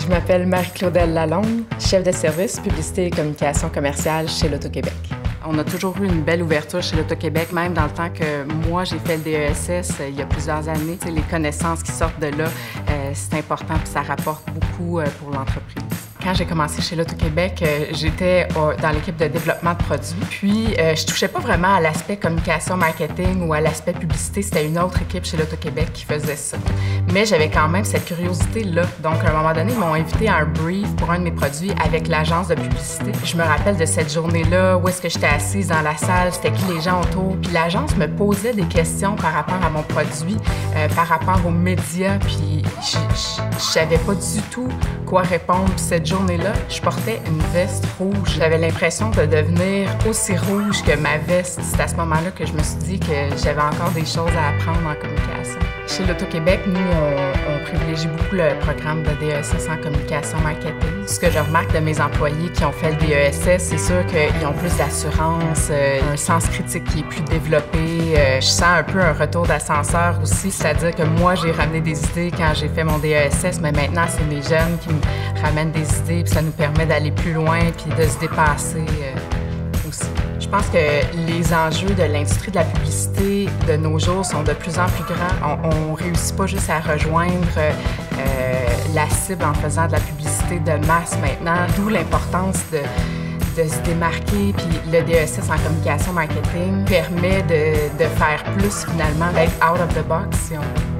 Je m'appelle Marie-Claudelle Lalonde, chef de service publicité et communication commerciale chez l'Auto-Québec. On a toujours eu une belle ouverture chez l'Auto-Québec, même dans le temps que moi, j'ai fait le DESS il y a plusieurs années. Les connaissances qui sortent de là, c'est important et ça rapporte beaucoup pour l'entreprise. Quand j'ai commencé chez l'Auto-Québec, j'étais dans l'équipe de développement de produits. Puis, je touchais pas vraiment à l'aspect communication, marketing ou à l'aspect publicité. C'était une autre équipe chez l'Auto-Québec qui faisait ça. Mais j'avais quand même cette curiosité-là. Donc, à un moment donné, ils m'ont invité à un brief pour un de mes produits avec l'agence de publicité. Je me rappelle de cette journée-là, où est-ce que j'étais assise dans la salle, c'était qui les gens autour. Puis l'agence me posait des questions par rapport à mon produit, par rapport aux médias. Puis, je savais pas du tout quoi répondre. Puis cette journée-là, je portais une veste rouge. J'avais l'impression de devenir aussi rouge que ma veste. C'est à ce moment-là que je me suis dit que j'avais encore des choses à apprendre en communication. Chez l'Auto-Québec, nous, on privilégie beaucoup le programme de DESS en communication marketing. Ce que je remarque de mes employés qui ont fait le DESS, c'est sûr qu'ils ont plus d'assurance, un sens critique qui est plus développé. Je sens un peu un retour d'ascenseur aussi, c'est-à-dire que moi, j'ai ramené des idées quand j'ai fait mon DESS, mais maintenant, c'est mes jeunes qui me ramènent des idées, puis ça nous permet d'aller plus loin puis de se dépasser aussi. Je pense que les enjeux de l'industrie de la publicité de nos jours sont de plus en plus grands. On ne réussit pas juste à rejoindre la cible en faisant de la publicité de masse maintenant, d'où l'importance de se démarquer. Puis le DESS en communication marketing permet de faire plus finalement, d'être out of the box si on veut.